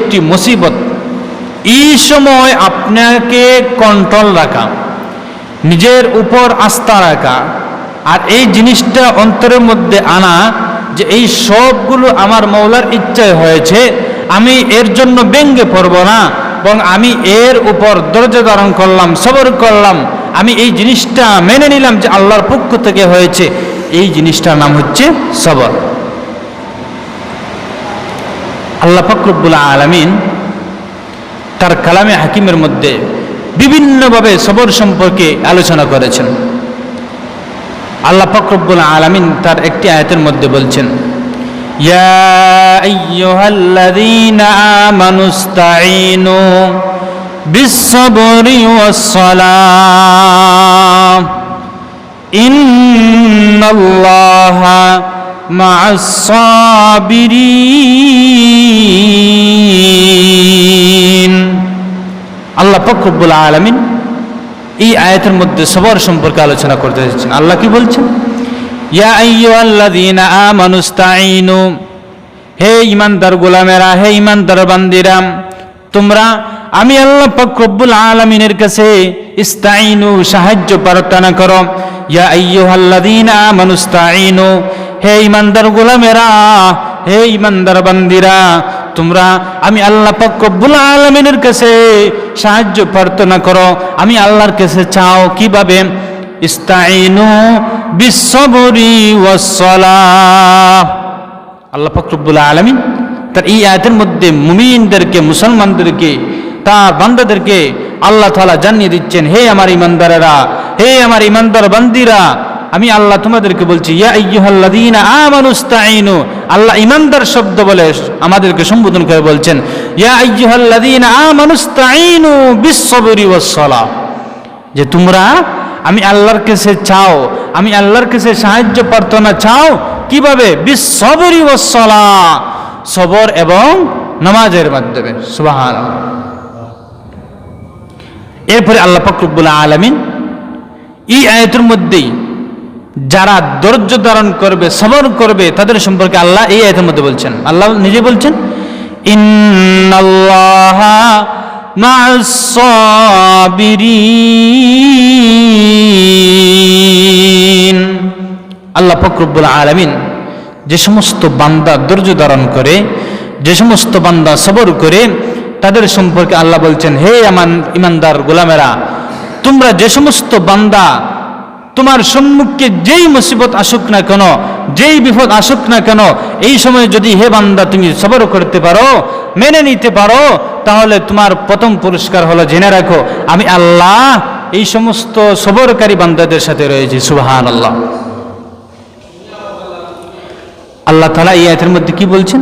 একটি মুসিবত, এই সময় আপনাকে কন্ট্রোল রাখা, নিজের উপর আস্থা রাখা, আর এই জিনিসটা অন্তরের মধ্যে আনা যে এই সবগুলো আমার মওলার ইচ্ছায় হয়েছে, আমি এর জন্য ব্যঙ্গে পড়ব না, বরং আমি এর উপর ধৈর্য ধারণ করলাম, সবর করলাম, আমি এই জিনিসটা মেনে নিলাম যে আল্লাহর পক্ষ থেকে হয়েছে। এই জিনিসটার নাম হচ্ছে সবর। আল্লাহ পাক রব্বুল আলামিন তার কালামে হাকিমের মধ্যে বিভিন্নভাবে সবর সম্পর্কে আলোচনা করেছেন। আল্লাহ পাক রব্বুল আলামিন তার একটি আয়াতের মধ্যে বলছেন, ইয়া আইয়ুহাল্লাযীনা আমানুস্তাঈনু বিস-সাবরি ওয়াস-সালাহ ইন্নাল্লাহা মা'আস-সাবিরিন। আল্লাহ পাক রব্বুল আলামিন এই আয়াতের মধ্যে সবর সম্পর্কে আলোচনা করতে যাচ্ছেন। আল্লাহ কি বলছেন? ইয়া আইয়ুহাল্লাযীনা আমানুস্তাঈনু, হে ঈমানদার গোলামেরা, হে ঈমানদার বান্দিরা, তোমরা আমি আল্লাহ পাক রব্বুল আলামিনের কাছে ইস্তাঈনু, সাহায্য প্রার্থনা করো। ইয়া আইয়ুহাল্লাযীনা আমানুস্তাঈনু, হে ঈমানদার গোলামেরা, হে ঈমানদার বান্দিরা, তোমরা আমি আল্লাহ পাক রব্বুল আলামিনের কাছে সাহায্য প্রার্থনা করো, আমি আল্লাহর কাছে চাও। কিভাবে? ইস্তাঈনু বিস-সাবরি ওয়াস-সালাহ। আল্লাহ পাক রব্বুল আলামিন তার এই আয়াতের মধ্যে মুমিনদেরকে, মুসলমানদেরকে, তার বান্দাদেরকে আল্লাহ তাআলা জানিয়ে দিচ্ছেন, হে আমার ঈমানদারেরা, হে আমার ঈমানদার বান্দিরা, আমি আল্লাহ তোমাদেরকে বলছি, ইয়া আইয়ুহাল্লাযীনা আমানুস্তাঈনু। আল্লাহ ঈমানদার শব্দ বলে আমাদেরকে সম্বোধন করে বলছেন, ইয়া আইয়ুহাল্লাযীনা আমানুস্তাঈনু বিস-সাবরি ওয়াস-সালাহ, যে তোমরা আমি আল্লাহর কাছে চাও, আমি আল্লাহর কাছে সাহায্য প্রার্থনা চাও। কিভাবে? বিস-সাবরি ওয়াস-সালাহ, সবর এবং নামাজের মাধ্যমে। সুবহানাল্লাহ। এরপরে আল্লাহ পাক রব্বুল আলামিন এই আয়াতের মধ্যেই যারা ধৈর্য ধারণ করবে, সবর করবে, তাদের সম্পর্কে আল্লাহ এই আয়াতের মধ্যে বলছেন। আল্লাহ নিজে বলছেন, ইন্নাল্লাহা মা'আস-সাবিরিন। আল্লাহ পাক রব্বুল আলামিন যে সমস্ত বান্দা ধৈর্য ধারণ করে, যে সমস্ত বান্দা সবর করে, তাদের সম্পর্কে আল্লাহ বলছেন, হে আমার ঈমানদার গোলামেরা, তোমরা যে সমস্ত বান্দা তোমার সম্মুখে যেই মুসিবত আসুক না কেন, যেই বিপদ আসুক না কেন, এই সময় যদি হে বান্দা তুমি সবর করতে পারো, মেনে নিতে পারো, তাহলে তোমার প্রথম পুরস্কার হলো, জেনে রাখো আমি আল্লাহ এই সমস্ত সবরকারী বান্দাদের সাথে রয়েছি। সুবহানাল্লাহ। আল্লাহ তাআলা এই আয়াতের মধ্যে কি বলছেন?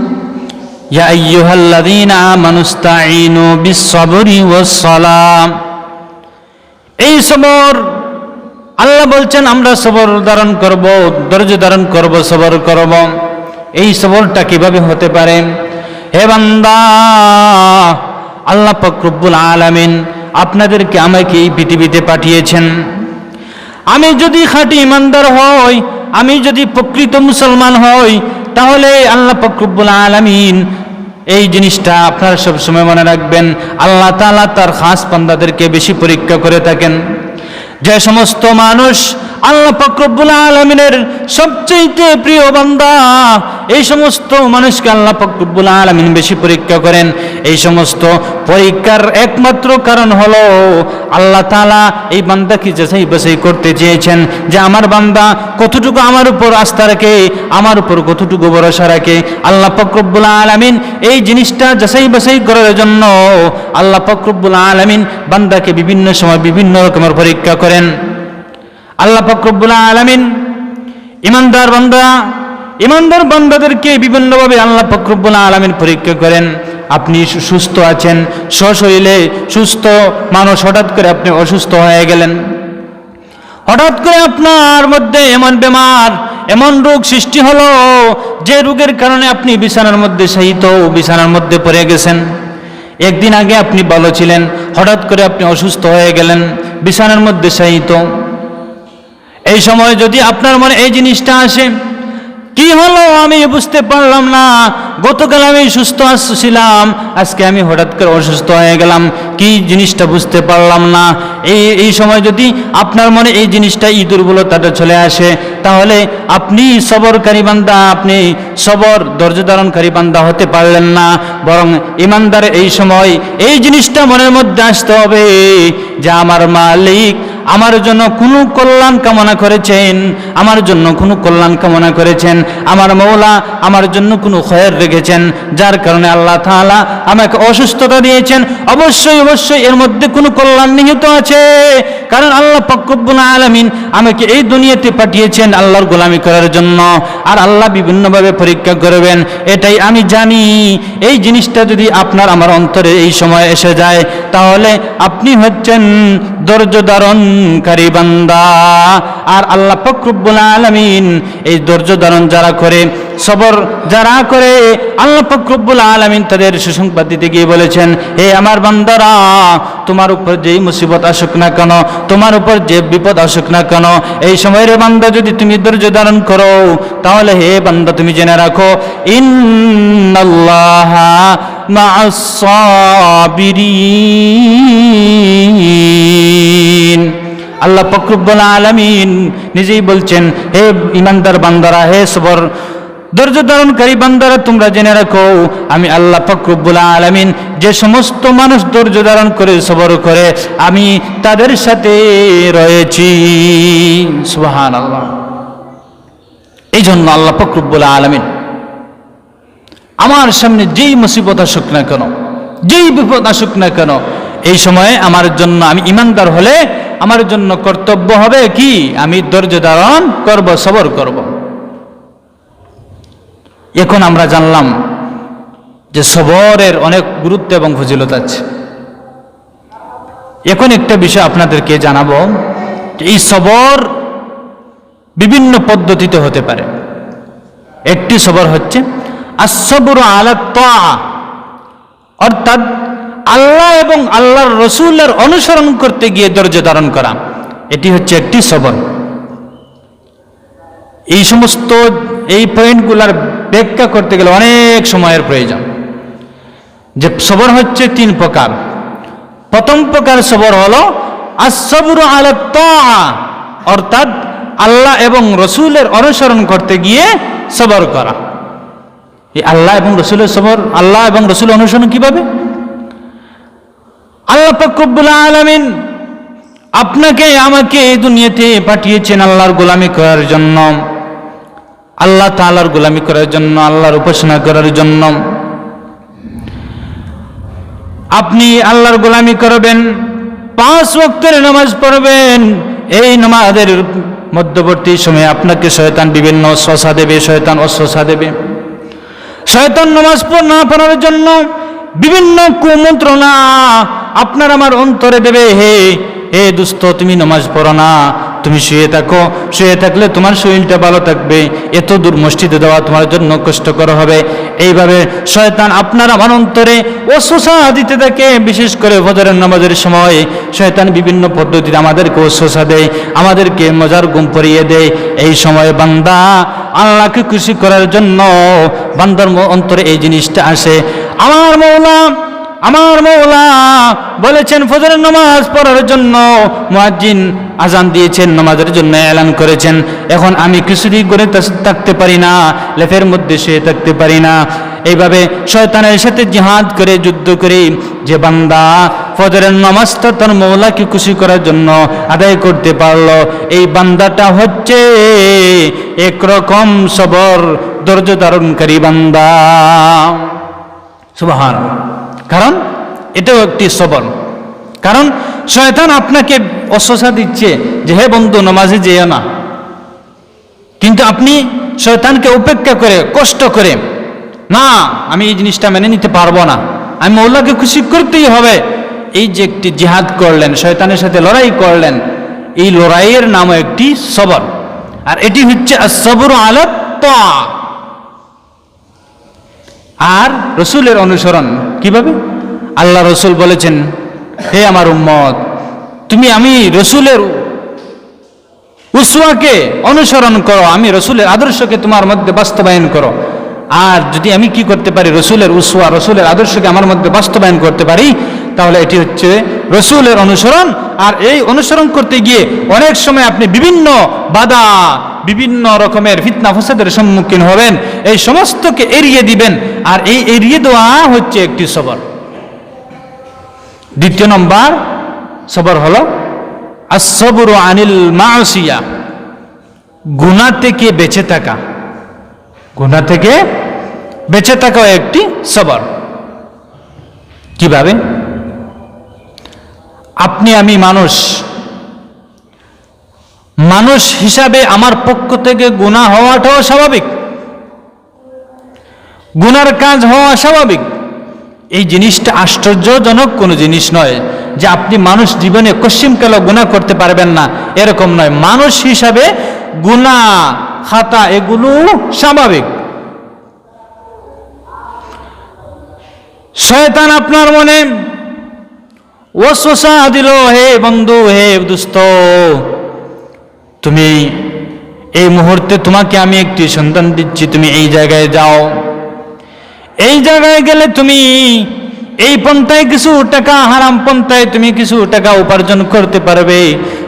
ইয়া আইয়ুহাল্লাযীনা আমানুস্তাঈনু বিস-সাবরি ওয়াস-সালাহ। এই সবর আল্লাহ বলছেন আমরা সবর ধারণ করব, ধৈর্য ধারণ করব, সবর করব। এই সবরটা কিভাবে হতে পারে? হে বান্দা, আল্লাহ পাক রব্বুল আলামিন আপনাদেরকে, আমাকে এই পৃথিবীতে পাঠিয়েছেন। আমি যদি খাঁটি ঈমানদার হই, আমি যদি প্রকৃত মুসলমান হই, তাহলে আল্লাহ পাক রব্বুল আলামিন এই জিনিসটা আপনারা সব সময় মনে রাখবেন, আল্লাহ তাআলা তার খাস বান্দাদেরকে বেশি পরীক্ষা করে থাকেন। যে সমস্ত মানুষ আল্লাহ পাক রব্বুল আলামিনের সবচেয়ে প্রিয় বান্দা, এই সমস্ত মানুষকে আল্লাহ পাক রব্বুল আলামিন বেশি পরীক্ষা করেন। এই সমস্ত পরীক্ষার একমাত্র কারণ হলো আল্লাহ তাআলা এই বান্দাকে যাচাই বাছাই করতে চেয়েছেন যে আমার বান্দা কতটুকু আমার উপর আস্থা রাখে, আমার উপর কতটুকু ভরসা রাখে। আল্লাহ পাক রব্বুল আলামিন এই জিনিসটা যাচাই বাছাই করার জন্য আল্লাহ পাক রব্বুল আলামিন বান্দাকে বিভিন্ন সময় বিভিন্ন রকমের পরীক্ষা করেন। আল্লাহ পাক রব্বুল আলামিন ঈমানদার বান্দাদেরকে বিভিন্নভাবে আল্লাহ পাক রব্বুল আলামিন পরীক্ষা করেন। আপনি সুস্থ আছেন, সশরীরে সুস্থ মানুষ, হঠাৎ করে আপনি অসুস্থ হয়ে গেলেন, হঠাৎ করে আপনার মধ্যে এমন বেমার, এমন রোগ সৃষ্টি হলো যে রোগের কারণে আপনি বিছানার মধ্যে শায়িত, বিছানার মধ্যে পড়ে গেছেন। একদিন আগে আপনি ভালো ছিলেন, হঠাৎ করে আপনি অসুস্থ হয়ে গেলেন, বিছানার মধ্যে শায়িত। এই সময় যদি আপনার মনে এই জিনিসটা আসে, কি হলো আমি বুঝতে পারলাম না, গতকাল আমি সুস্থ ছিলাম, আজকে আমি হঠাৎ করে অসুস্থ হয়ে গেলাম, কি জিনিসটা বুঝতে পারলাম না। এই সময় যদি আপনার মনে এই জিনিসটা দুর্বলতাটা চলে আসে, তাহলে আপনি সবরকারী বান্দা, আপনি সবর ধৈর্য ধারণকারী বান্দা হতে পারলেন না। বরং ইমানদারের এই সময় এই জিনিসটা মনের মধ্যে আসতে হবে যে আমার মালিক আমার জন্য কোনো কল্যাণ কামনা করেছেন, আমার জন্য কোনো কল্যাণ কামনা করেছেন, আমার মওলা আমার জন্য কোনো খয়র রেখেছেন, যার কারণে আল্লাহ তাআলা আমাকে অসুস্থতা দিয়েছেন। অবশ্যই অবশ্যই এর মধ্যে কোনো কল্যাণ নিহিত আছে, কারণ আল্লাহ পাক রব্বুল আলামিন আমাকে এই দুনিয়াতে পাঠিয়েছেন আল্লাহর গোলামি করার জন্য, আর আল্লাহ বিভিন্নভাবে পরীক্ষা করবেন, এটাই আমি জানি। এই জিনিসটা যদি আপনার আমার অন্তরে এই সময় এসে যায়, তাহলে আপনি হচ্ছেন ধৈর্য ধারণকারী বান্দা। আর আল্লাহ পাক রব্বুল আলামিন এই ধৈর্য ধারণ যারা করে, সবর যারা করে, আল্লাহ পাক রব্বুল আলামিন তাদের সুসংবাদ দিতে গিয়ে বলেছেন, হে আমার বান্দারা, তোমার উপর যেই মুসিবত আসুক না কেন, তোমার উপর যে বিপদ আসুক না কেন, এই সময়ের বান্দা যদি তুমি ধৈর্য ধারণ করো, তাহলে হে বান্দা তুমি জেনে রাখো, ইন্নাল্লাহা মা'আস সাবিরিন। আল্লাহ পাক রব্বুল আলামিন নিজেই বলছেন, হে ইমানদার বান্দারা, হে সবর ধৈর্য ধারণকারী বান্দারা, তোমরা জেনে রাখো আমি আল্লাহ পাক রব্বুল আলামিন যে সমস্ত মানুষ ধৈর্য ধারণ করে সবর করে, আমি তাদের সাথে রয়েছি। সুবহানাল্লাহ। এই জন্য আল্লাহ পাক রব্বুল আলামিন আমার সামনে যেই মুসিবত আসুক না কেন, যেই বিপদ আসুক না কেন, এই সময়ে আমার জন্য, আমি ইমানদার হলে আমার জন্য কর্তব্য হবে কি, আমি ধৈর্য ধারণ করব, সবর করব। এখন আমরা জানলাম যে সবরের অনেক গুরুত্ব এবং ফজিলত আছে। এখন একটা বিষয় আপনাদেরকে জানাবো, এই সবর বিভিন্ন পদ্ধতিতে হতে পারে। একটি সবর হচ্ছে as-sabru ala তাআ, অর্থাৎ আল্লাহ এবং আল্লাহর রসুলের অনুসরণ করতে গিয়ে ধৈর্য ধারণ করা, এটি হচ্ছে একটি সবর। এই সমস্ত এই পয়েন্টগুলোর ব্যাখ্যা করতে গেলে অনেক সময়ের প্রয়োজন। যে সবর হচ্ছে তিন প্রকার। প্রথম প্রকার সবর হলো as-sabru ala তাআ, অর্থাৎ আল্লাহ এবং রসুলের অনুসরণ করতে গিয়ে সবর করা। এই আল্লাহ এবং রসুলের সবর, আল্লাহ এবং রসুল অনুসরণ কিভাবে? আল্লাহ পাক রব্বুল আলামিন আপনাকে আমাকে এই দুনিয়াতে পাঠিয়েছেন আল্লাহর গোলামি করার জন্য, আল্লাহ তাআলার গোলামি করার জন্য, আল্লাহর উপাসনা করার জন্য। আপনি আল্লাহর গোলামি করবেন, 5 ওয়াক্তের নামাজ পড়বেন। এই নামাজের মধ্যবর্তী সময়ে আপনাকে শয়তান বিভিন্ন ওয়াসওয়াসা দেবে, শয়তান ওয়াসওয়াসা দেবে। শয়তান নামাজ না পড়ার জন্য বিভিন্ন কুমন্ত্রণা আপনার আমার অন্তরে দেবে, হে হে দোস্ত তুমি নামাজ পড়ো না, তুমি শুয়ে থাকো, শুয়ে থাকলে তোমার শরীরটা ভালো থাকবে, এত দূর মসজিদে দেওয়া তোমার জন্য কষ্টকর হবে। এইভাবে শয়তান আপনার আমার অন্তরে ওয়াসওয়াসা দিতে থাকে। বিশেষ করে ফজরের নামাজের সময় শয়তান বিভিন্ন পদ্ধতিতে আমাদেরকে ওয়াসওয়াসা দেয়, আমাদেরকে মজার ঘুম পড়িয়ে দেয়। এই সময় বান্দা আল্লাহকে খুশি করার জন্য বান্দার অন্তরে এই জিনিসটা আসে। আমার মওলা বলেছেন ফজরের নামাজ পড়ার জন্য, মুয়াজ্জিন আজান দিয়েছেন, নামাজের জন্য এলান করেছেন। এখন আমি কিছুদিন করে থাকতে পারি না, লেফের মধ্যে শুয়ে থাকতে পারি না। এইভাবে শয়তানের সাথে জিহাদ করে, যুদ্ধ করে যে বান্দা ফজরের নামাজটা তার মওলাকে খুশি করার জন্য আদায় করতে পারলো, এই বান্দাটা হচ্ছে একরকম সবর ধৈর্য ধারণকারী বান্দা। সুবহানাল্লাহ। কারণ এটাও একটি সবর। কারণ শয়তান আপনাকে ওয়াসওয়াসা দিচ্ছে যে হে বন্ধু নামাজে যেও না, কিন্তু আপনি শয়তানকে উপেক্ষা করে, কষ্ট করে, না আমি এই জিনিসটা মেনে নিতে পারবো না, আমি মওলাকে খুশি করতেই হবে, এই যে একটি জিহাদ করলেন, শয়তানের সাথে লড়াই করলেন, এই লড়াইয়ের নামও একটি সবর। আর এটি হচ্ছে as-sabru ala তাআ। আর রসুলের অনুসরণ কিভাবে? আল্লাহ রসুল বলেছেন, হে আমার উম্মত, আমি রসুলের উসওয়াকে অনুসরণ করো, আমি রসুলের আদর্শকে তোমার মধ্যে বাস্তবায়ন করো। আর যদি আমি কি করতে পারি, রসুলের উসওয়া, রসুলের আদর্শকে আমার মধ্যে বাস্তবায়ন করতে পারি, তাহলে এটি হচ্ছে রসুলের অনুসরণ। আর এই অনুসরণ করতে গিয়ে অনেক সময় আপনি বিভিন্ন বাধা, বিভিন্ন রকমের ফিতনা ফাসাদের সম্মুখীন হবেন, এই সমস্তকে এড়িয়ে দিবেন। আর এই এড়িয়ে দেওয়া হচ্ছে একটি সবর। দ্বিতীয় নম্বর সবর হলো আসসাবরু আনিল মাসিয়া, গুনাহ থেকে বেঁচে থাকা। গুনাহ থেকে বেঁচে থাকাও একটি সবর। কিভাবে? আপনি আমি মানুষ হিসাবে আমার পক্ষ থেকে গুনাহ হওয়াটাও স্বাভাবিক, গুনার কাজ হওয়া স্বাভাবিক। এই জিনিসটা আশ্চর্যজনক কোনো জিনিস নয় যে আপনি মানুষ জীবনে কশিমকালে গুনাহ করতে পারবেন না, এরকম নয়। মানুষ হিসাবে গুনাহ খাতা এগুলো স্বাভাবিক। শয়তান আপনার মনে ওয়াসওয়াসা দিল, হে বন্ধু, হে দোস্ত, তুমি এই মুহূর্তে তোমাকে আমি একটি সন্ধান দিচ্ছি, তুমি এই জায়গায় যাও, এই জায়গায় গেলে তুমি এই পন্থায় কিছু টাকা, হারাম পন্থায় তুমি কিছু টাকা উপার্জন করতে পারবে,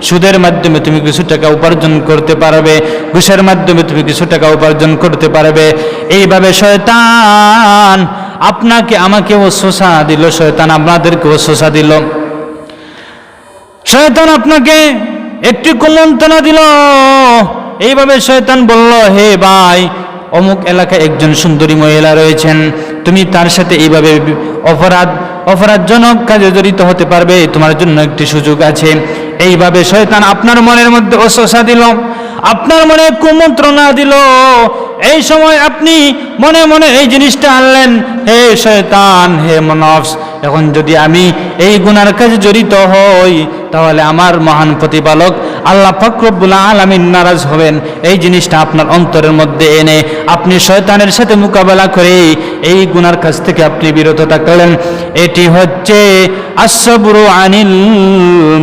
সুদের মাধ্যমে তুমি কিছু টাকা উপার্জন করতে পারবে, ঘুষের মাধ্যমে তুমি কিছু টাকা উপার্জন করতে পারবে। এইভাবে শয়তান আপনাকে আমাকে ওয়াসওয়াসা দিল, শয়তান আপনাদেরকে ওয়াসওয়াসা দিল, শয়তান আপনাকে একটি কুমন্ত্রণা দিল। এইভাবে শয়তান বলল, হে ভাই, অমুক এলাকায় একজন সুন্দরী মহিলা রয়েছেন, তুমি তার সাথে এইভাবে অপরাধজনক কাজে জড়িত হতে পারবে, তোমার জন্য একটি সুযোগ আছে। এইভাবে শয়তান আপনার মনের মধ্যে ওয়াসওয়াসা দিল, আপনার মনে কুমন্ত্রণা দিল। এই সময় আপনি মনে মনে এই জিনিসটা আনলেন, হে শয়তান, হে নফস, এখন যদি আমি এই গুনার কাজে জড়িত হই, তাহলে আমার মহান প্রতিপালক আল্লাহ পাক রব্বুল আলামিন নারাজ হবেন। এই জিনিসটা আপনার অন্তরের মধ্যে এনে আপনি শয়তানের সাথে মোকাবেলা করে এই গুনার কাজ থেকে আপনি বিরত থাকলেন। এটি হচ্ছে আসসাবরু আনিল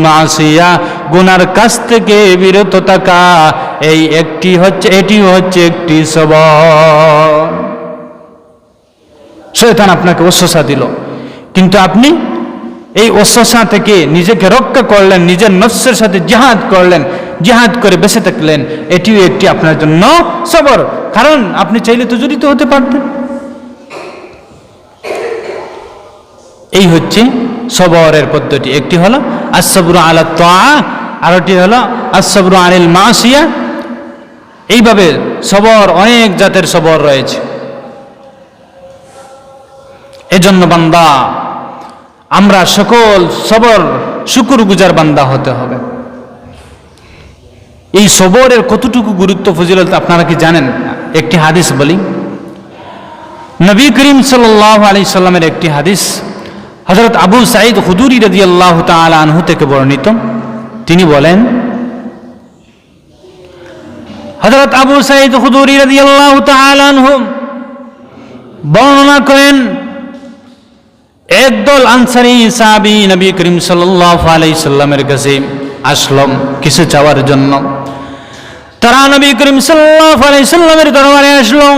মাসিয়া, গুনার কাজ থেকে বিরত থাকা। এটি হচ্ছে একটি সবর। শয়তান আপনাকে ওয়াসওয়াসা দিল, কিন্তু আপনি এই ওয়াসওয়াসা থেকে নিজেকে রক্ষা করলেন, নিজের নফসের সাথে জিহাদ করলেন, জিহাদ করে বেঁচে থাকলেন। এটিও একটি আপনার জন্য সবর, কারণ আপনি চাইলে তো জড়িত হতে পারতেন। এই হচ্ছে সবরের পদ্ধতি। একটি হলো আসসাবরু আলা তাআ, আরেকটি হলো আসসাবরু আনিল মাসিয়া। এইভাবে সবর, অনেক জাতের সবর রয়েছে। এজন্য বান্দা, আমরা সকল সবর শুকরগুজার বান্দা হতে হবে। এই সবরের কতটুকু গুরুত্ব ফজিলত আপনারা কি জানেন? একটি হাদিস বলি, নবী করিম সাল্লাল্লাহু আলাইহি সাল্লামের একটি হাদিস হযরত আবু সাঈদ খুদরি রাদিয়াল্লাহু তাআলা আনহু থেকে বর্ণিত। তিনি বলেন, হযরত আবু সাঈদ খুদরি রাদিয়াল্লাহু তাআলা আনহু বর্ণনা করেন, একদল আনসারী সাহাবী নবী করিম সাল্লাল্লাহু আলাইহি সাল্লামের কাছে আসলো কিছু চাওয়ার জন্য। তারা নবী করিম সাল্লাল্লাহু আলাইহি সাল্লামের দরবারে আসলো।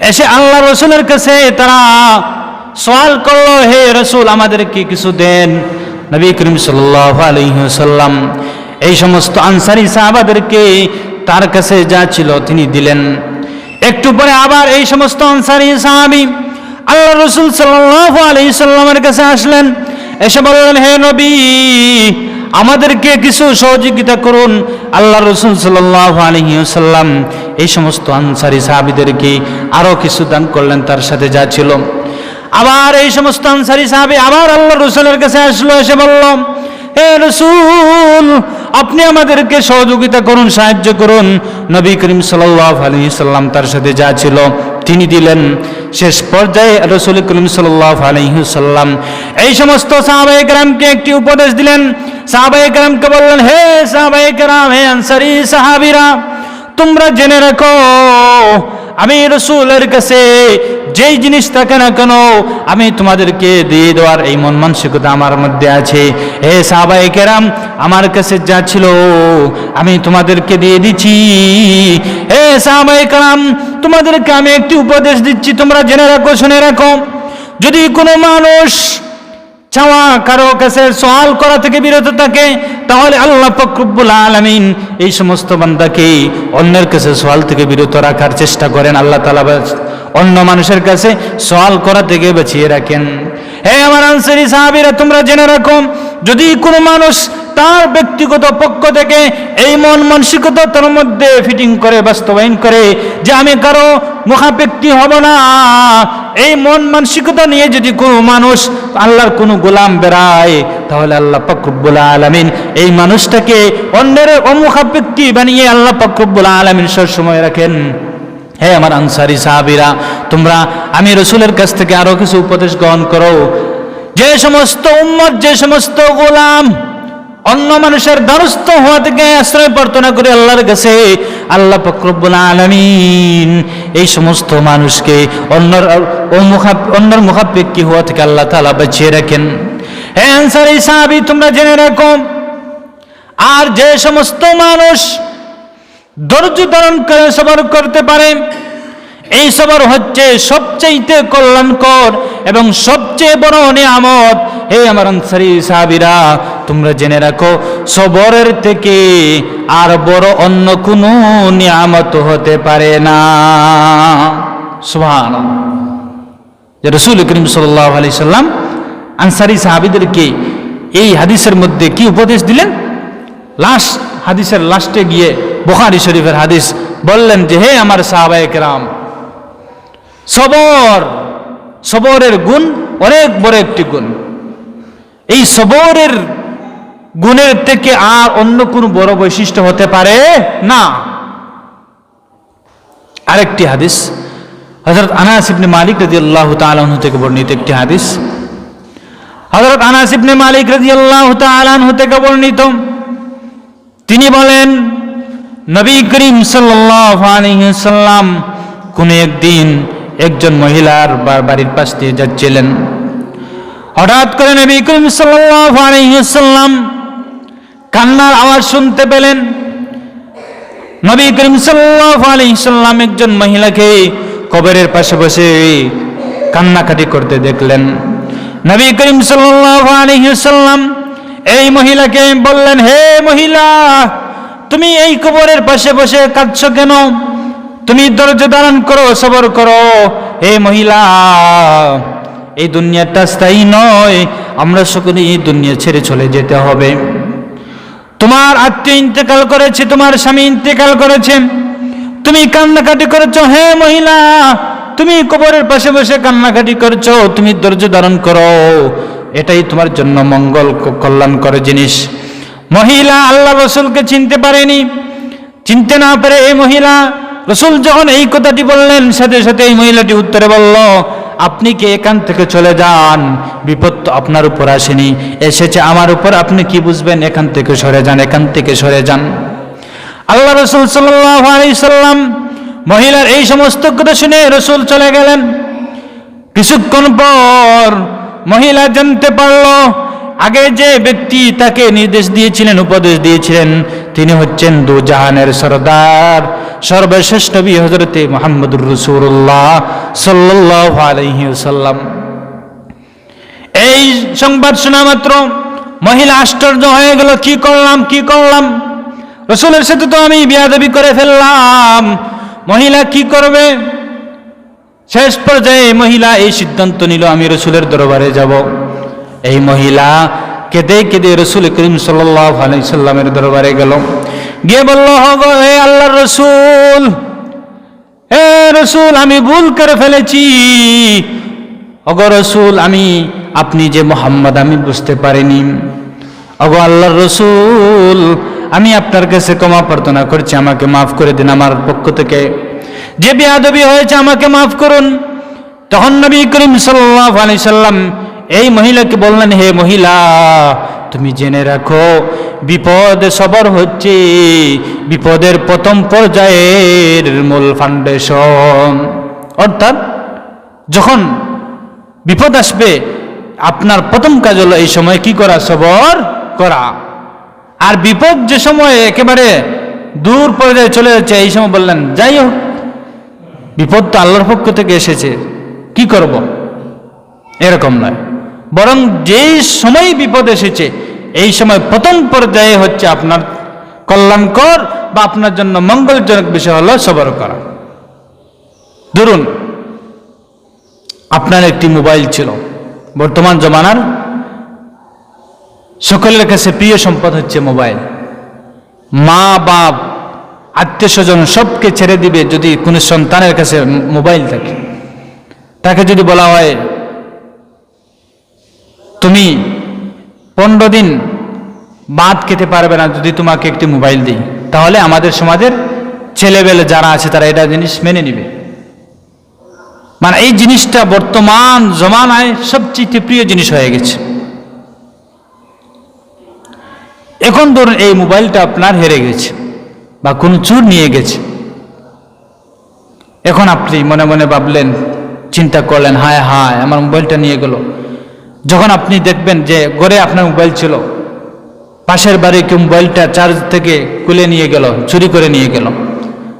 এসে আল্লাহ রাসূলের কাছে তারা সওয়াল করলো, হে রাসূল, আমাদেরকে কিছু দেন। নবী করিম সাল্লাল্লাহু আলাইহি সাল্লাম এই সমস্ত আনসারী সাহাবাদেরকে তার কাছে যা ছিল তিনি দিলেন। একটু পরে আবার এই সমস্ত আনসারী সাহাবী আল্লাহ রাসূল সাল্লাল্লাহু আলাইহি সাল্লামের কাছে আসলেন। এসে বললেন, হে নবী, আমাদেরকে কিছু সহযোগিতা করুন। আল্লাহ রাসূল সাল্লাল্লাহু আলাইহি সাল্লাম এই সমস্ত আনসারী সাহাবীদেরকে আরো কিছু দান করলেন তার সাথে যা ছিল। আবার এই সমস্ত আনসারী সাহাবী আবার আল্লাহ রাসূলের কাছে আসলো। এসে বলল, হে রাসূল, আপনি আমাদেরকে সহযোগিতা করুন, সাহায্য করুন। নবী করিম সাল্লাল্লাহু আলাইহি সাল্লাম তার সাথে যা ছিল তিনি দিলেন। শেষ পর্যায়ে রাসূল করিম সাল্লাল্লাহু আলাইহি সাল্লাম এই সমস্ত সাহাবায়ে কেরামকে একটি উপদেশ দিলেন। সাহাবায়ে কেরামকে বললেন, হে সাহাবায়ে কেরাম, হে আনসারী সাহাবীরা, তোমরা জেনে রাখো, আমি রাসূলের কাছে যেই জিনিস থাকে না কেন আমি তোমাদেরকে দিয়ে দেওয়ার এই মন মানসিকতা আমার মধ্যে আছে। হে সাহাবায়ে কেরাম, আমার কাছে যা ছিল আমি তোমাদেরকে দিয়ে দিচ্ছি। হে সাহাবায়ে কেরাম, তোমাদেরকে আমি একটি উপদেশ দিচ্ছি, তোমরা জেনে রাখো, শুনে রাখো। যদি কোনো মানুষ চাওয়া কারো কাছে সওয়াল করা থেকে বিরত থাকে, তাহলে আল্লাহ পাক রব্বুল আলামিন এই সমস্ত বান্দাকে অন্যের কাছে সওয়াল থেকে বিরত রাখার চেষ্টা করেন। আল্লাহ তাআলা অন্য মানুষের কাছে সওয়াল করা থেকে বাঁচিয়ে রাখেন। হে আমার আনসারী সাহাবীরা, তোমরা জেনে রাখো, যদি কোনো মানুষ তার ব্যক্তিগত পক্ষ থেকে এই মন মানসিকতা তার মধ্যে ফিটিং করে, বাস্তবায়ন করে যে আমি কারো মুখাপেক্ষী হব না, এই মন মানসিকতা নিয়ে যদি কোনো মানুষ আল্লাহর কোনো গোলাম বেড়ায়, তাহলে আল্লাহ পাক রব্বুল আলামিন এই মানুষটাকে অন্যের অমুখাপেক্ষী বানিয়ে আল্লাহ পাক রব্বুল আলামিন সবসময় রাখেন। হে আমার আনসারী সাহাবীরা, তোমরা আমি রাসূলের কাছ থেকে আরো কিছু উপদেশ গ্রহণ করো। যে সমস্ত উম্মত, যে সমস্ত গোলাম অন্য মানুষের দ্বারস্থ হওয়া থেকে আশ্রয় প্রার্থনা করে আল্লাহর কাছে, আল্লাহ পাক রব্বুল আলামিন এই সমস্ত মানুষকে অন্যর মুখাপেক্ষী হওয়া থেকে আল্লাহ তাআলা বাঁচিয়ে রাখেন। হে আনসারী সাহাবী, তোমরা জেনে রাখো, আর যে সমস্ত মানুষ ধৈর্য ধারণ করে সবর করতে পারে, এই সবর হচ্ছে সবচেয়ে কল্যাণকর এবং সবচেয়ে বড় নিয়ামত। হে আমার আনসারী সাহাবীরা, তোমরা জেনে রাখো, সবরের থেকে আর বড় অন্য কোনো নিয়ামত হতে পারে না। সুবহানাল্লাহ। যে রাসূল করিম সাল্লাল্লাহু আলাইহি সাল্লাম আনসারী সাহাবীদেরকে এই হাদিসের মধ্যে কি উপদেশ দিলেন? হাদিসের লাস্টে গিয়ে বুখারী শরীফের হাদিস বললেন যে, হে আমার সাহাবায়ে কেরাম, সবরের গুণ অনেক বড় একটি গুণ। এই সবরের গুণের থেকে আর অন্য কোন বড় বৈশিষ্ট্য হতে পারে না। আরেকটি হাদিস হযরত আনাস ইবনে মালিক রাদিয়াল্লাহু তাআলা আনহু থেকে বর্ণিত একটি হাদিস। হযরত আনাস ইবনে মালিক রাদিয়াল্লাহু তাআলা আনহু থেকে বর্ণিত, তিনি বলেন, নবী করিম সাল্লাল্লাহু আলাইহি ওয়াসাল্লাম কোন একদিন একজন মহিলার বাড়ির পাশ দিয়ে যাচ্ছিলেন। হঠাৎ করে নবী করিম সাল্লাল্লাহু আলাইহি ওয়াসাল্লাম কান্নার আওয়াজ শুনতে পেলেন। নবী করিম সাল্লাল্লাহু আলাইহি ওয়াসাল্লাম একজন মহিলাকে কবরের পাশে বসে কান্নাকাটি করতে দেখলেন। নবী করিম সাল্লাল্লাহু আলাইহি ওয়াসাল্লাম এই মহিলাকে বললেন, হে মহিলা, তুমি এই কবরের পাশে বসে কাঁদছো কেন? তুমি ধৈর্য ধারণ করো, সবর করো। হে মহিলা, এই দুনিয়াটা স্থায়ী নয়, আমরা সকলে এই দুনিয়া ছেড়ে চলে যেতে হবে। তোমার আত্মীয় ইন্তেকাল করেছে, তোমার স্বামী ইন্তেকাল করেছে, তুমি কান্নাকাটি করেছো। হে মহিলা, তুমি কবরের পাশে বসে কান্নাকাটি করছো, তুমি ধৈর্য ধারণ করো, এটাই তোমার জন্য মঙ্গল কল্যাণকর জিনিস। মহিলা আল্লাহ রাসূলকে চিনতে পারেনি। চিনতে না পারে এই মহিলা, রাসূল যখন এই কথাটি বললেন, সাথে সাথে এই মহিলাটি উত্তরে বলল, আপনি কি এখান থেকে চলে যান, বিপদ তো আপনার উপর আসেনি, এসেছে আমার উপর, আপনি কি বুঝবেন? এখান থেকে সরে যান, এখান থেকে সরে যান। আল্লাহ রাসূল সাল্লাল্লাহু আলাইহি সাল্লাম মহিলার এই সমস্ত কথা শুনে রাসূল চলে গেলেন। কিছুক্ষণ পর মহিলা জানতে পারল, আগে যে ব্যক্তি তাকে নির্দেশ দিয়েছিলেন, উপদেশ দিয়েছিলেন, তিনি হচ্ছেন দু জাহানের সরদার, সর্বশ্রেষ্ঠ নবী হযরতে মুহাম্মদুর রাসূলুল্লাহ সাল্লাল্লাহু আলাইহি ওয়াসাল্লাম। এই সংবাদ শোনা মাত্র মহিলা আশ্চর্য হয়ে গেল, কি করলাম? রাসূলের সাথে তো আমি বেয়াদবি করে ফেললাম, মহিলা কি করবে? শেষ পর্যায়ে মহিলা এই সিদ্ধান্ত নিল, আমি রাসূলের দরবারে যাব। এই মহিলা কেঁদে কেঁদে রাসূল করিম সাল্লাল্লাহু আলাইহি সাল্লামের দরবারে গেল, গিয়ে বলল, হে আল্লাহর রাসূল, হে রাসূল, আমি ভুল করে ফেলেছি। ওগো রাসূল, আপনি যে মুহাম্মদ আমি বুঝতে পারিনি। ওগো আল্লাহর রাসূল, আমি আপনার কাছে ক্ষমা প্রার্থনা করছি, আমাকে মাফ করে দিন, আমার পক্ষ থেকে যে বেয়াদবি হয়েছে আমাকে মাফ করুন। তখন নবী করিম সাল্লাল্লাহু আলাইহি সাল্লাম এই মহিলাকে বললেন, হে মহিলা, তুমি জেনে রাখো, বিপদে সবর হচ্ছে বিপদের প্রথম পর্যায়ের মূল ফাউন্ডেশন। অর্থাৎ যখন বিপদ আসবে আপনার প্রথম কাজ হলো এই সময় কি করা? সবর করা। আর বিপদ যে সময় একেবারে দূর পর্যায়ে চলে যাচ্ছে, এই সময় বললেন যাই হোক, বিপদ তো আল্লাহর পক্ষ থেকে এসেছে, কি করব, এরকম নয়। বরং যেই সময় বিপদ এসেছে এই সময় প্রথম পর্যায়ে হচ্ছে আপনার কল্যাণকর বা আপনার জন্য মঙ্গলজনক বিষয় হলো সবর করা। ধরুন আপনার একটি মোবাইল ছিল, বর্তমান জমানার সকলের কাছে প্রিয় সম্পদ হচ্ছে মোবাইল। মা বাপ আত্মীয় স্বজন সবকে ছেড়ে দিবে যদি কোনো সন্তানের কাছে মোবাইল থাকে। তাকে যদি বলা হয় তুমি 15 দিন ভাত খেতে পারবে না যদি তোমাকে একটি মোবাইল দিই, তাহলে আমাদের সমাজের ছেলেবেলে যারা আছে তারা এটা জিনিস মেনে নিবে। মানে এই জিনিসটা বর্তমান জমানায় সবচেয়ে প্রিয় জিনিস হয়ে গেছে। এখন ধরুন এই মোবাইলটা আপনার হেরে গেছে বা কোনো চোর নিয়ে গেছে। এখন আপনি মনে মনে ভাবলেন, চিন্তা করলেন, হায় হায় আমার মোবাইলটা নিয়ে গেল। যখন আপনি দেখবেন যে ঘরে আপনার মোবাইল ছিল, পাশের বাড়ি কেউ মোবাইলটা চার্জ থেকে খুলে নিয়ে গেল, চুরি করে নিয়ে গেল।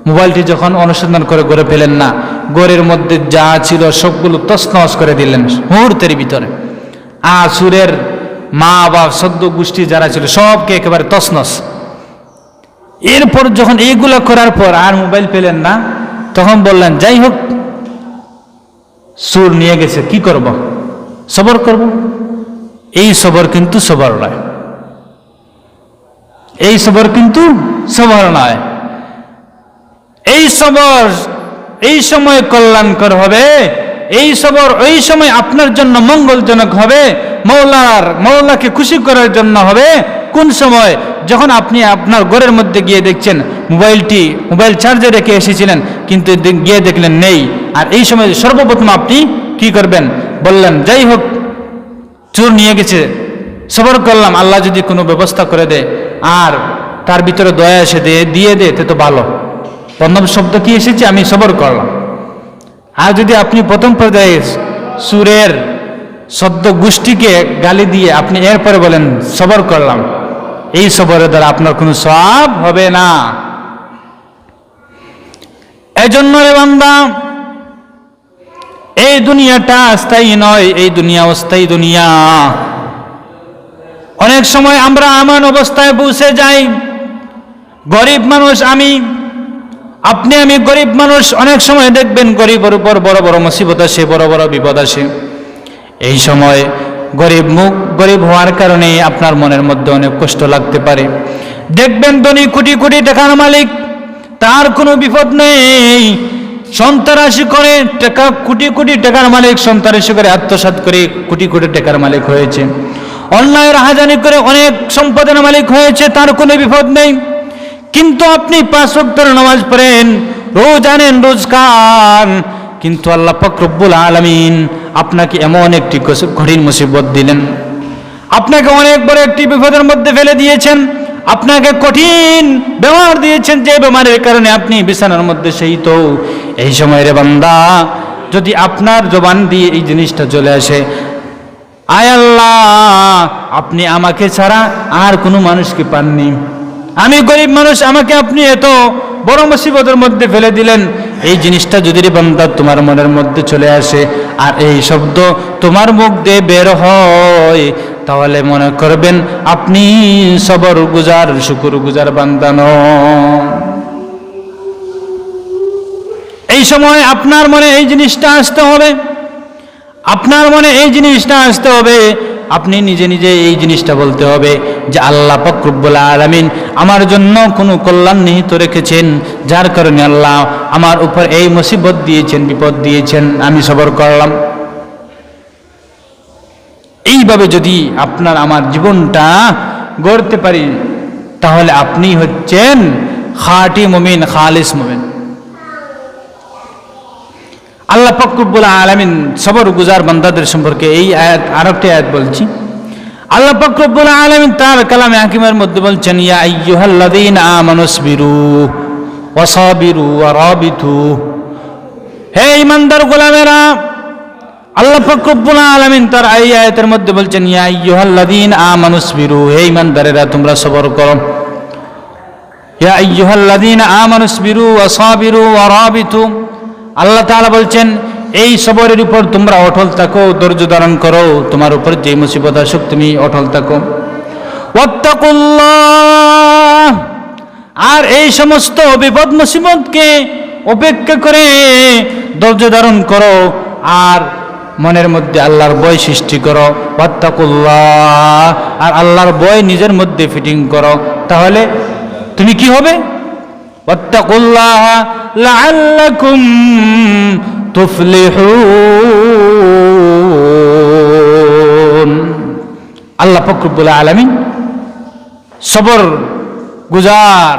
মোবাইলটি যখন অনুসন্ধান করে ঘরে পেলেন না, ঘরের মধ্যে যা ছিল সবগুলো তছনছ করে দিলেন মুহূর্তের ভিতরে। আর চোরের মা বা সদ্য গোষ্ঠী যারা ছিল সবকে একেবারে তছনছ। এরপর যখন এইগুলো করার পর আর মোবাইল পেলেন না, তখন বললেন যাই হোক চোর নিয়ে গেছে, কি করব, সবর করব। এই সবর কিন্তু সবর নয়, এই সবর কিন্তু সবর নয়। এই সবর এই সময় কল্যাণকর হবে, এই সবর ওই সময় আপনার জন্য মঙ্গলজনক হবে, মৌলাকে খুশি করার জন্য হবে। কোন সময়? যখন আপনি আপনার ঘরের মধ্যে গিয়ে দেখছেন মোবাইল চার্জে রেখে এসেছিলেন কিন্তু গিয়ে দেখলেন নেই। আর এই সময় সর্বপ্রথম আপনি কি করবেন? বললেন যাই হোক চোর নিয়ে গেছে, সবর করলাম, আল্লাহ যদি কোনো ব্যবস্থা করে দেয় আর তার ভিতরে দয়া এসে দিয়ে দে তো ভালো। প্রথম শব্দ কি এসেছে? আমি সবর করলাম। আর যদি আপনি প্রথম পর্যায়ে সুরের সদ্য গোষ্ঠীকে গালি দিয়ে আপনি এরপরে বলেন সবর করলাম, এই সবরের দ্বারা আপনার কোনো সওয়াব হবে না। এজন্য রে বান্দা, এই দুনিয়াটা স্থায়ী নয়, এই দুনিয়া অস্থায়ী দুনিয়া। অনেক সময় আমরা এমন অবস্থায় পৌঁছে যাই, গরিব মানুষ আপনি আমি গরিব মানুষ, অনেক সময় দেখবেন গরিবের উপর বড় বড় মুসিবত আসে, বড় বড় বিপদ আসে। এই সময় গরিব হওয়ার কারণে আপনার মনের মধ্যে অনেক কষ্ট লাগতে পারে। দেখবেন ধনী কোটি কোটি টাকার মালিক, তার কোনো বিপদ নেই, সন্ত্রাসী করে টাকা, কোটি কোটি টাকার মালিক সন্ত্রাসী করে আত্মসাৎ করে কোটি কোটি টাকার মালিক হয়েছে, অন্যায় রাহাজানি করে অনেক সম্পদের মালিক হয়েছে, তার কোনো বিপদ নেই। কিন্তু আপনি 5 ওয়াক্তের নামাজ পড়েন, রোজ আনেন, রোজ খান, কিন্তু আল্লাহ পাক রব্বুল আলামিন আপনাকে এমন একটি কঠিন মুসিবত দিলেন, আপনাকে অনেক বড় একটি বিপদের মধ্যে ফেলে দিয়েছেন, আপনাকে কঠিন ব্যবহার দিয়েছেন, যে বেমারের কারণে আপনি বিছানার মধ্যে শয়িত। এই সময় রে বান্দা, যদি আপনার জবান দিয়ে এই জিনিসটা চলে আসে, আয় আল্লাহ আপনি আমাকে ছাড়া আর কোনো মানুষকে পাননি, আমি গরিব মানুষ, আমাকে আপনি এত বড় মুসিবতের মধ্যে ফেলে দিলেন, এই জিনিসটা যদি রে বান্দা তোমার মনের মধ্যে চলে আসে আর এই শব্দ তোমার মুখ দিয়ে বের হয়, তাহলে মনে করবেন আপনি সবর গুজার, শুকর গুজার বান্দা নন। এই সময় আপনার মনে এই জিনিসটা আসতে হবে, আপনার মনে এই জিনিসটা আসতে হবে, আপনি নিজে নিজে এই জিনিসটা বলতে হবে যে আল্লাহ পাক রব্বুল আলামিন আমার জন্য কোনো কল্যাণ নিহিত রেখেছেন, যার কারণে আল্লাহ আমার উপর এই মুসিবত দিয়েছেন, বিপদ দিয়েছেন, আমি সবর করলাম। এইভাবে যদি আপনার আমার জীবনটা গড়তে পারি, তাহলে আপনি হচ্ছেন খাঁটি মুমিন, খালিস মুমিন। আল্লাহ পাক রব্বুল আলামিন সবর গুজার বান্দাদের সম্পর্কে এই আয়াত, আরেকটি আয়াত বলছি। আল্লাহ পাক রব্বুল আলামিন তার কালামে হাকিমের মধ্যে বলছেন, ইয়া আইয়ুহাল্লাযীনা আমানুসবিরু ওয়াসাবিরু ওয়ারাবিতু, হে ঈমানদার গোলামেরা, আল্লাহ পাক রব্বুল আলামিন তার এই আয়াতের মধ্যে বলছেন, ইয়া আইয়ুহাল্লাযীনা আমানুসবিরু, হে ঈমানদারেরা তোমরা সবর করো। ইয়া আইয়ুহাল্লাযীনা আমানুসবিরু ওয়া সাবিরু ওয়া রাবিতু, আল্লাহ তাআলা বলছেন এই সবরের উপর তোমরা অটল থাকো, ধৈর্য ধারণ করো, তোমার উপর যে মুসিবত আসুক তুমি অটল থাকো। ওয়াত্তাকুল্লাহ, আর এই সমস্ত বিপদ মুসিবতকে উপেক্ষা করে ধৈর্য ধারণ করো আর মনের মধ্যে আল্লাহর ভয় সৃষ্টি করো। ওয়াত্তাকুল্লাহ, আর আল্লাহর ভয় নিজের মধ্যে ফিটিং করো, তাহলে তুমি কি হবে? ওয়াত্তাকুল্লাহ লাআল্লাকুম তুফলিহুন। আল্লাহ পাক রব্বুল আলামিন সবর গুজার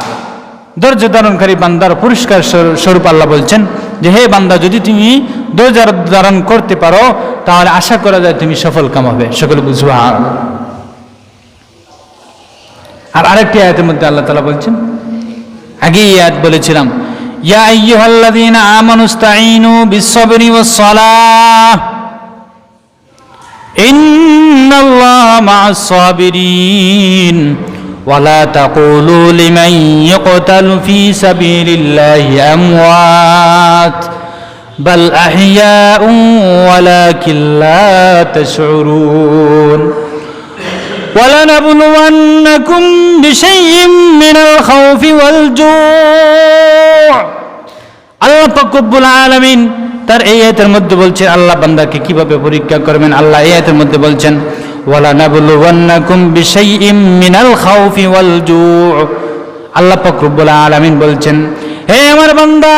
ধৈর্য ধারণকারী বান্দার পুরস্কার স্বরূপ আল্লাহ বলছেন যে হে বান্দা, যদি তুমি ধৈর্য ধারণ করতে পারো তাহলে আশা করা যায় তুমি সফল কাম হবে। সকলে বুঝবা। আর আরেকটি আয়াতের মধ্যে আল্লাহ তাআলা বলছেন, আগে এই আয়াত বলেছিলাম, ইয়া আইয়ুহাল্লাযীনা আমানুস্তাঈনু বিস-সাবরি ওয়াস-সালাহ ইন্নাল্লাহা মা'আস-সাবিরিন ওয়া লা তাকুলু লিমান ইয়াকতালু ফী সাবিলিল্লাহি আমওয়াত বাল আহইয়াউন ওয়ালাকিন লা তাশউরুন وَلَنَبْلُوَنَّكُمْ بِشَيْءٍ مِّنَ الْخَوْفِ وَالْجُوعِ। আল্লাহ পাক রব্বুল আলামিন তার এই আয়াতের মধ্যে বলছেন আল্লাহ বান্দাকে কিভাবে পরীক্ষা করবেন। আল্লাহ এই আয়াতের মধ্যে বলছেন وَلَنَبْلُوَنَّكُمْ بِشَيْءٍ مِّنَ الْخَوْفِ وَالْجُوعِ। আল্লাহ পাক রব্বুল আলামিন বলছেন, হে আমার বান্দা,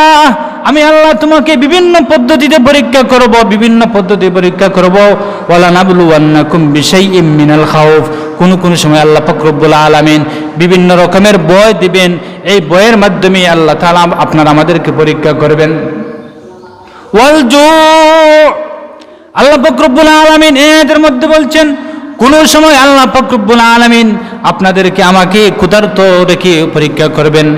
আমি আল্লাহ তোমাকে বিভিন্ন পদ্ধতিতে পরীক্ষা করব, বিভিন্ন পদ্ধতি পরীক্ষা করব। ওয়ালানাবলুওয়ান্নাকুম বিশাইইম মিনাল খাউফ, কোন সময় আল্লাহ পাক রব্বুল আলামিন বিভিন্ন রকমের ভয় দিবেন, এই ভয়ের মাধ্যমে আল্লাহ তাআলা আপনারা আমাদেরকে পরীক্ষা করবেন। ওয়াল জু, আল্লাহ পাক রব্বুল আলামিন এর মধ্যে বলছেন কোন সময় আল্লাহ পাক রব্বুল আলামিন আপনাদেরকে আমাকে ক্ষুধার্ত রেখে পরীক্ষা করবেন।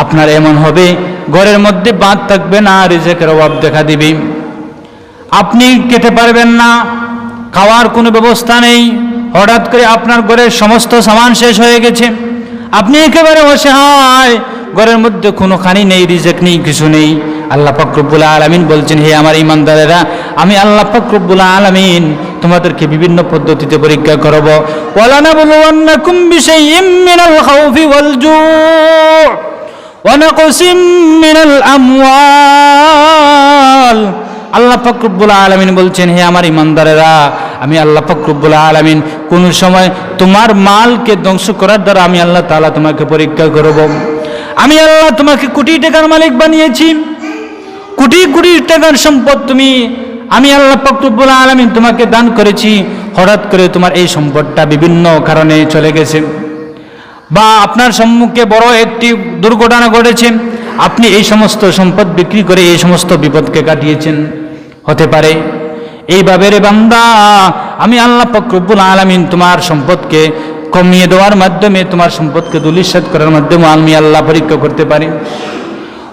আপনার এমন হবে ঘরের মধ্যে বাঁধ থাকবে না, রিজিকের অভাব দেখা দিবে, আপনি খেতে পারবেন না, খাওয়ার কোনো ব্যবস্থা নেই, হঠাৎ করে আপনার ঘরের সমস্ত সামান শেষ হয়ে গেছে, আপনি একেবারে অসহায়, ঘরের মধ্যে কোনো খানি নেই, রিজিক নেই, কিছু নেই। আল্লাহ পাক রব্বুল আলামিন বলছেন, হে আমার ঈমানদারেরা, আমি আল্লাহ পাক রব্বুল আলামিন তোমাদেরকে বিভিন্ন পদ্ধতিতে পরীক্ষা করব। ওয়ালানাবলুওয়ান্নাকুম বিশাইইম মিনাল খাউফি ওয়াল জু' ونقص من الأموال। আল্লাহ পাক রব্বুল আলামিন বলছেন, হে আমার ঈমানদারেরা, আমি আল্লাহ পাক রব্বুল আলামিন কোন সময় তোমার মালকে ধ্বংস করার দ্বারা আমি আল্লাহ তাআলা তোমাকে পরীক্ষা করব। আমি আল্লাহ তোমাকে কোটি টাকার মালিক বানিয়েছি, কোটি কোটি টাকার সম্পদ আমি আল্লাহ পাক রব্বুল আলামিন তোমাকে দান করেছি, হঠাৎ করে তোমার এই সম্পদটা বিভিন্ন কারণে চলে গেছে, বা আপনার সম্মুখে বড় একটি দুর্ঘটনা ঘটেছে, আপনি এই সমস্ত সম্পদ বিক্রি করে এই সমস্ত বিপদকে কাটিয়েছেন, হতে পারে। এইভাবে রে বান্দা, আমি আল্লাহ পাক রব্বুল আলামিন তোমার সম্পদকে কমিয়ে দেওয়ার মাধ্যমে, তোমার সম্পদকে দুলিশাত করার মাধ্যমে আমি আল্লাহ পরীক্ষা করতে পারি।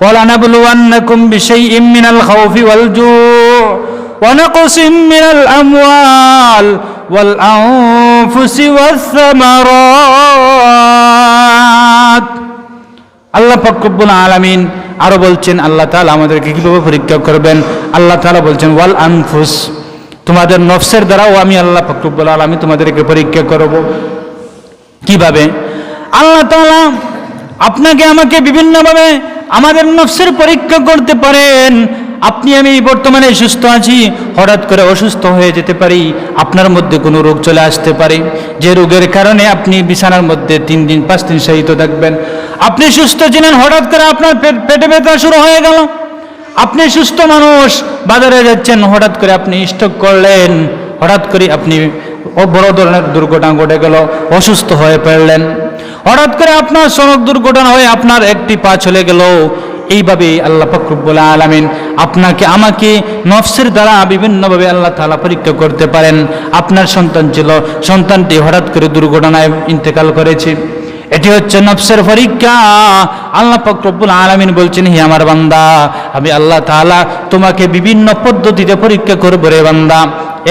ওয়ালানাবলুওয়ান্নাকুম বিশাইইম মিনাল খাউফি ওয়াল জু' ওয়া নাকসিম মিনাল আমওয়াল ওয়াল আনফুসি ওয়াস সামারাত। আল্লাহ পাক রব্বুল আলামিন আরো বলছেন, আল্লাহ তাআলা আমাদেরকে কিভাবে পরীক্ষা করবেন। আল্লাহ তাআলা বলছেন, ওয়াল আনফুস, তোমাদের নফসের দ্বারাও আমি আল্লাহ পাক রব্বুল আলামিন তোমাদেরকে পরীক্ষা করব। কিভাবে? আল্লাহ তাআলা আপনাকে আমাকে বিভিন্নভাবে আমাদের নফসের পরীক্ষা করতে পারেন। আপনি আমি বর্তমানে সুস্থ আছি, হঠাৎ করে অসুস্থ হয়ে যেতে পারি, আপনার মধ্যে কোনো রোগ চলে আসতে পারে, যে রোগের কারণে আপনি বিছানার মধ্যে 3 দিন 5 দিন শায়িত থাকবেন। আপনি সুস্থ ছিলেন, হঠাৎ করে আপনার পেটে ব্যথা শুরু হয়ে গেল। আপনি সুস্থ মানুষ, বাজারে যাচ্ছেন, হঠাৎ করে আপনি স্ট্রোক করলেন, হঠাৎ করে আপনি বড় ধরনের দুর্ঘটনা ঘটে গেল, অসুস্থ হয়ে পড়লেন, হঠাৎ করে আপনার সড়ক দুর্ঘটনা হয়ে আপনার একটি পা চলে গেল। এইভাবে আল্লাহ পাক রব্বুল আলামিন আপনাকে আমাকে নফসের দ্বারা বিভিন্নভাবে আল্লাহ তাআলা পরীক্ষা করতে পারেন। আপনার সন্তান ছিল, সন্তানটি হঠাৎ করে দুর্ঘটনায় ইন্তেকাল করেছে, এটি হচ্ছে নফসের পরীক্ষা। আল্লাহ পাক রব্বুল আলামিন বলছেন, হে আমার বান্দা, আমি আল্লাহ তাআলা তোমাকে বিভিন্ন পদ্ধতিতে পরীক্ষা করব রে বান্দা।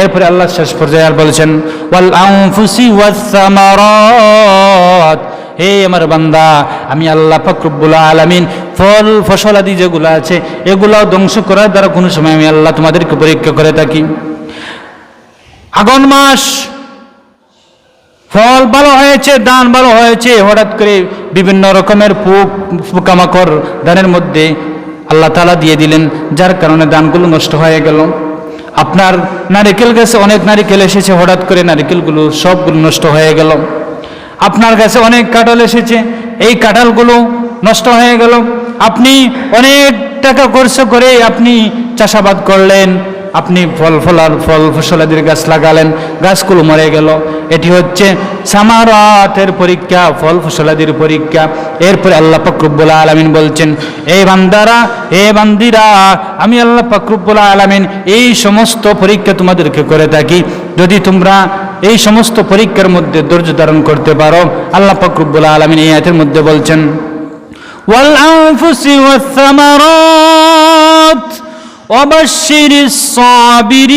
এরপরে আল্লাহ শেষ পর্যায়ে আর বলছেন, ওয়াল আনফুসি ওয়াস সামারাত, হে আমার বান্দা, আমি আল্লাহ পাক রব্বুল আলামিন ফল ফসলাদি যেগুলো আছে এগুলো ধ্বংস করার দ্বারা কোনো সময় আমি আল্লাহ তোমাদেরকে পরীক্ষা করে থাকি। আগুন মাস, ফল ভালো হয়েছে, ধান ভালো হয়েছে, হঠাৎ করে বিভিন্ন রকমের পোকামাকড় ধানের মধ্যে আল্লাহ তাআলা দিয়ে দিলেন, যার কারণে ধানগুলো নষ্ট হয়ে গেল। আপনার নারিকেল গাছে অনেক নারিকেল এসেছে, হঠাৎ করে নারিকেলগুলো সবগুলো নষ্ট হয়ে গেল। আপনার কাছে অনেক কাঁঠাল এসেছে, এই কাঁঠালগুলো নষ্ট হয়ে গেল। আপনি অনেক টাকা খরচ করে আপনি চাষাবাদ করলেন, আপনি ফল ফসলাদের গাছ লাগালেন, গাছগুলো মরে গেল। এটি হচ্ছে সামারাতের পরীক্ষা, ফল ফসলাদের পরীক্ষা। এরপরে আল্লাহ পাক রব্বুল আলামিন বলছেন, এই বান্দারা, এই বান্দিরা, আমি আল্লাহ পাক রব্বুল আলামিন এই সমস্ত পরীক্ষা তোমাদেরকে করে থাকি। যদি তোমরা এই সমস্ত পরীক্ষার মধ্যে ধৈর্য ধারণ করতে পারো, আল্লাহ পাক রব্বুল আলামিন এই আয়াতের মধ্যে বলছেন, ওয়াল আনফুসি ওয়াস সামারাত ওয়াবাশশিরিস সাবিরিন।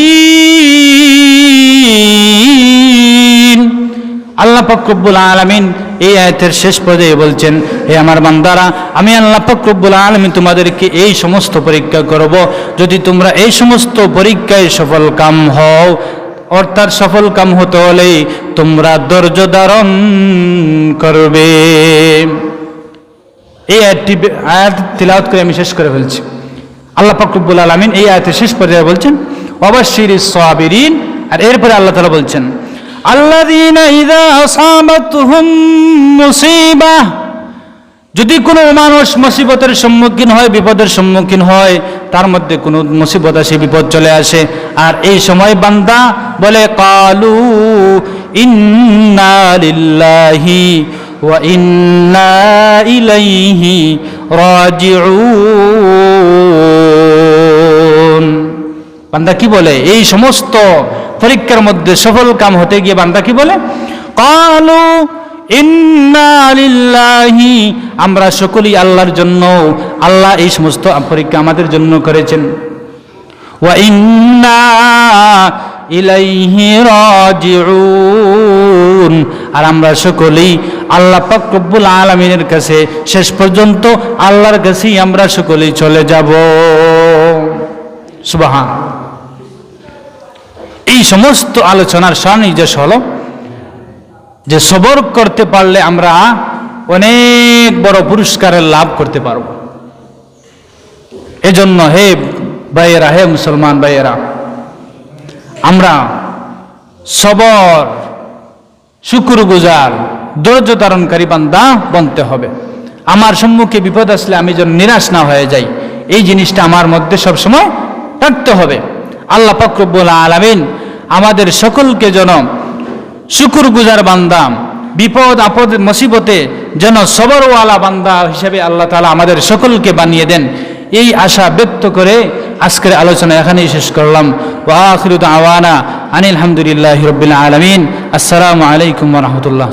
আল্লাহ পাক রব্বুল আলামিন এই আয়াতের শেষ পর্যায়ে বলছেন, হে আমার বান্দারা, আমি আল্লাহ পাক রব্বুল আলামিন তোমাদেরকে এই সমস্ত পরীক্ষা করব। যদি তোমরা এই সমস্ত পরীক্ষায় সফল কাম হও, অর্থাৎ সফল কাম হতে হলে তোমরা ধৈর্য ধারণ করবে। এই আয়াত তিলাওয়াত করে আমি শেষ করে ফেলছি। আল্লাহ পাক রব্বুল আলামিন এই আয়াতের শেষ পর্যায়ে বলছেন, ওয়াবাশশিরিস সাবিরিন। আর এরপরে আল্লাহ তাআলা বলছেন, আল্লাযীনা ইযা আসাবাতহুম মুসিবাহ, যদি কোনো মানুষ মুসিবতের সম্মুখীন হয়, বিপদের সম্মুখীন হয়, তার মধ্যে কোনো মুসিবত আসে, বিপদ চলে আসে, আর এই সময় বান্দা বলে, ক্বালু ইন্না লিল্লাহি ওয়া ইন্না ইলাইহি রাজিউন। বান্দা কি বলে? এই সমস্ত পরীক্ষার মধ্যে সফল কাম হতে গিয়ে বান্দা কি বলে? ক্বালু ইন্না লিল্লাহি, আমরা সকলেই আল্লাহর জন্য, আল্লাহ এই সমস্ত পরীক্ষা আমাদের জন্য করেছেন। ওয়া ইন্না ইলাইহি রাজিউন, আর আমরা সকলেই আল্লাহ পাক রব্বুল আলামিনের কাছে, শেষ পর্যন্ত আল্লাহর কাছেই আমরা সকলেই চলে যাব। সুবহান। এই সমস্ত আলোচনার সুনির্দেশ হলো যে সবর করতে পারলে আমরা অনেক বড় পুরস্কারের লাভ করতে পারব। এজন্য হে ভাইয়েরা, হে মুসলমান ভাইয়েরা, আমরা সবর, শুকরগুজার, ধৈর্য ধারণকারী বান্দা বনতে হবে। আমার সম্মুখে বিপদ আসলে আমি যেন নিরাশ না হয়ে যাই, এই জিনিসটা আমার মধ্যে সবসময় থাকতে হবে। আল্লাহ পাক রব্বুল আলামিন আমাদের সকলকে যেন শুকরগুজার বান্দা, বিপদ আপদ মুসিবতে যেন সবরওয়ালা বান্দা হিসেবে আল্লাহ তাআলা আমাদের সকলকে বানিয়ে দেন, এই আশা ব্যক্ত করে আজকের আলোচনা এখানেই শেষ করলাম। ওয়া আখিরু দাওয়ানা আনিল হামদুলিল্লাহি রাব্বিল আলামিন। আসসালামু আলাইকুম ওয়া রাহমাতুল্লাহ।